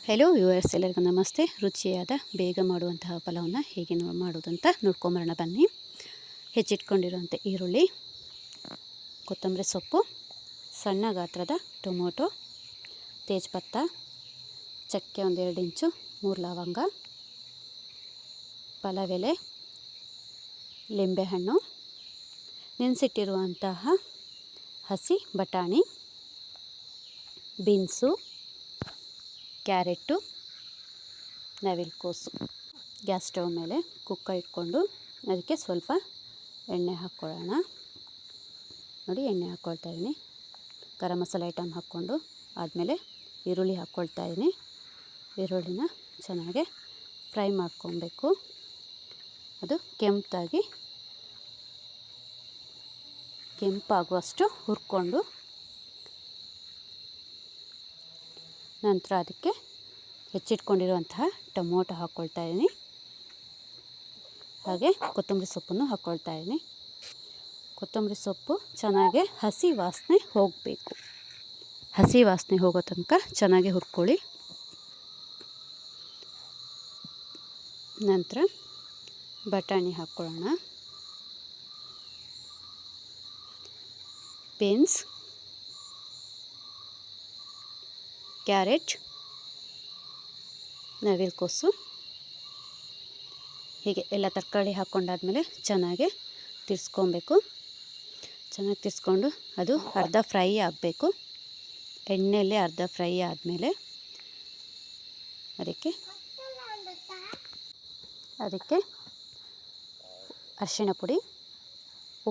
Hello viewers, ಎಲ್ಲರಿಗೂ ನಮಸ್ತೆ. ರುಚಿಯಾದ ಬೇಗ ಮಾಡುವಂತಹ ಪಲಾವನ್ನ ಹೇಗೆ ಮಾಡೋದಂತ ನೋಡ್ಕೊಂಬರೋಣ ಬನ್ನಿ. ಹೆಚ್ಚಿಟ್ಕೊಂಡಿರುವಂಥ ಈರುಳ್ಳಿ, ಕೊತ್ತಂಬರಿ ಸೊಪ್ಪು, ಸಣ್ಣ ಗಾತ್ರದ ಟೊಮೊಟೊ, ತೇಜ್ಪತ್ತ, ಚಕ್ಕೆ 1-2 ಇಂಚು, 3 ಲವಂಗ, ಪಲಾವ್ ಎಲೆ, ಲಿಂಬೆಹಣ್ಣು, ನೆನೆಸಿಟ್ಟಿರುವಂತಹ ಹಸಿ ಬಟಾಣಿ, ಬೀನ್ಸು, ಕ್ಯಾರೆಟು, ನವಿಲುಕೋಸು. ಗ್ಯಾಸ್ ಸ್ಟವ್ ಮೇಲೆ ಕುಕ್ಕರ್ ಇಟ್ಕೊಂಡು ಅದಕ್ಕೆ ಸ್ವಲ್ಪ ಎಣ್ಣೆ ಹಾಕ್ಕೊಳ್ಳೋಣ. ನೋಡಿ, ಎಣ್ಣೆ ಹಾಕ್ಕೊಳ್ತಾ ಇದ್ದೀನಿ. ಗರಂ ಮಸಾಲೆ ಐಟಮ್ ಹಾಕ್ಕೊಂಡು ಆದಮೇಲೆ ಈರುಳ್ಳಿ ಹಾಕ್ಕೊಳ್ತಾ ಇದ್ದೀನಿ. ಈರುಳ್ಳಿನ ಚೆನ್ನಾಗಿ ಫ್ರೈ ಮಾಡ್ಕೊಬೇಕು. ಅದು ಕೆಂಪಾಗುವಷ್ಟು ಹುರ್ಕೊಂಡು ನಂತರ ಅದಕ್ಕೆ ಹೆಚ್ಚಿಟ್ಕೊಂಡಿರುವಂತಹ ಟೊಮೊಟೊ ಹಾಕ್ಕೊಳ್ತಾ ಇದ್ದೀನಿ. ಹಾಗೆ ಕೊತ್ತಂಬರಿ ಸೊಪ್ಪನ್ನು ಹಾಕ್ಕೊಳ್ತಾ ಇದ್ದೀನಿ. ಕೊತ್ತಂಬರಿ ಸೊಪ್ಪು ಚೆನ್ನಾಗಿ ಹಸಿ ವಾಸನೆ ಹೋಗಬೇಕು. ಹಸಿ ವಾಸನೆ ಹೋಗೋ ತನಕ ಚೆನ್ನಾಗಿ ಹುರ್ಕೊಳ್ಳಿ. ನಂತರ ಬಟಾಣಿ ಹಾಕ್ಕೊಳ್ಳೋಣ. ಬೀನ್ಸ್, ಕ್ಯಾರೆಟ್, ನವಿಲುಕೋಸು, ಹೀಗೆ ಎಲ್ಲ ತರಕಾರಿ ಹಾಕ್ಕೊಂಡಾದ್ಮೇಲೆ ಚೆನ್ನಾಗಿ ತಿರ್ಸ್ಕೊಬೇಕು. ಚೆನ್ನಾಗಿ ತಿರ್ಸ್ಕೊಂಡು ಅದು ಅರ್ಧ ಫ್ರೈ ಆಗಬೇಕು. ಎಣ್ಣೆಯಲ್ಲೇ ಅರ್ಧ ಫ್ರೈ ಆದಮೇಲೆ ಅದಕ್ಕೆ ಅರಿಶಿಣ ಪುಡಿ,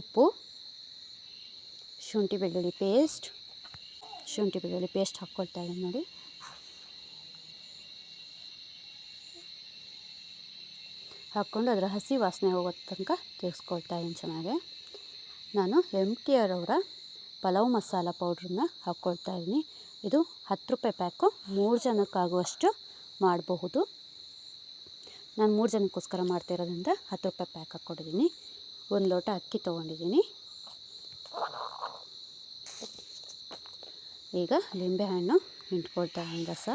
ಉಪ್ಪು, ಶುಂಠಿ ಬೆಳ್ಳುಳ್ಳಿ ಪೇಸ್ಟ್ ಹಾಕ್ಕೊಳ್ತಾ ಇದ್ದೀನಿ. ನೋಡಿ, ಹಾಕ್ಕೊಂಡು ಅದರ ಹಸಿ ವಾಸನೆ ಹೋಗೋ ತನಕ ತಿರ್ಸ್ಕೊಳ್ತಾ ಇದ್ದೀನಿ ಚೆನ್ನಾಗೆ. ನಾನು MTR ಅವರ ಪಲಾವ್ ಮಸಾಲ ಪೌಡ್ರನ್ನ ಹಾಕ್ಕೊಳ್ತಾ ಇದ್ದೀನಿ. ಇದು 10 ರೂಪಾಯಿ ಪ್ಯಾಕು. 3 ಜನಕ್ಕಾಗುವಷ್ಟು ಮಾಡಬಹುದು. ನಾನು 3 ಜನಕ್ಕೋಸ್ಕರ ಮಾಡ್ತಿರೋದ್ರಿಂದ 10 ರೂಪಾಯಿ ಪ್ಯಾಕ್ ಹಾಕ್ಕೊಂಡಿದ್ದೀನಿ. 1 ಲೋಟ ಅಕ್ಕಿ ತೊಗೊಂಡಿದ್ದೀನಿ. ಈಗ ಲಿಂಬೆಹಣ್ಣು ಹಿಂಡ್ಕೊಳ್ತಾ ಇದ್ದೀನಿ. ರಸ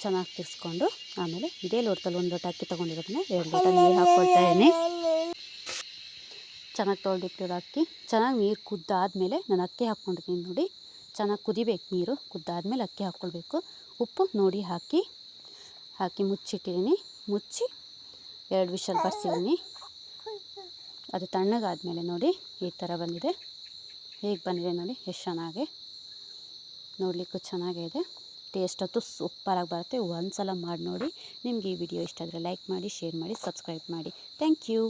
ಚೆನ್ನಾಗಿ ತಿರ್ಸ್ಕೊಂಡು ಆಮೇಲೆ ಇದೇ ಲೋಟದಲ್ಲಿ 1 ಲೋಟ ಅಕ್ಕಿ ತೊಗೊಂಡಿರೋದನ್ನ 2 ಲೋಟ ನೀರು ಹಾಕ್ಕೊಳ್ತಾ ಇದ್ದೀನಿ. ಚೆನ್ನಾಗಿ ತೊಳೆದಿಟ್ಟಿರೋ ಅಕ್ಕಿ ಚೆನ್ನಾಗಿ ನೀರು ಕುದ್ದಾದಮೇಲೆ ನಾನು ಅಕ್ಕಿ ಹಾಕ್ಕೊಂಡಿದ್ದೀನಿ. ನೋಡಿ, ಚೆನ್ನಾಗಿ ಕುದಿಬೇಕು. ನೀರು ಕುದ್ದಾದಮೇಲೆ ಅಕ್ಕಿ ಹಾಕ್ಕೊಳ್ಬೇಕು. ಉಪ್ಪು ನೋಡಿ ಹಾಕಿ ಮುಚ್ಚಿಟ್ಟಿದ್ದೀನಿ. ಮುಚ್ಚಿ 2 ವಿಷಲ್ ಬರ್ಸಿದ್ದೀನಿ. ಅದು ತಣ್ಣಗಾದಮೇಲೆ ನೋಡಿ ಈ ಥರ ಬಂದಿದೆ. ಹೇಗೆ ಬಂದಿದೆ ನೋಡಿ, ಎಷ್ಟು ಚೆನ್ನಾಗಿ, ನೋಡಲಿಕ್ಕೂ ಚೆನ್ನಾಗಿದೆ. ಟೇಸ್ಟ್ ಅಂತೂ ಸೂಪರಾಗಿ ಬರುತ್ತೆ. ಒಂದು ಸಲ ಮಾಡಿ ನೋಡಿ. ನಿಮಗೆ ಈ ವಿಡಿಯೋ ಇಷ್ಟ ಆದರೆ ಲೈಕ್ ಮಾಡಿ, ಶೇರ್ ಮಾಡಿ, ಸಬ್ಸ್ಕ್ರೈಬ್ ಮಾಡಿ. Thank you.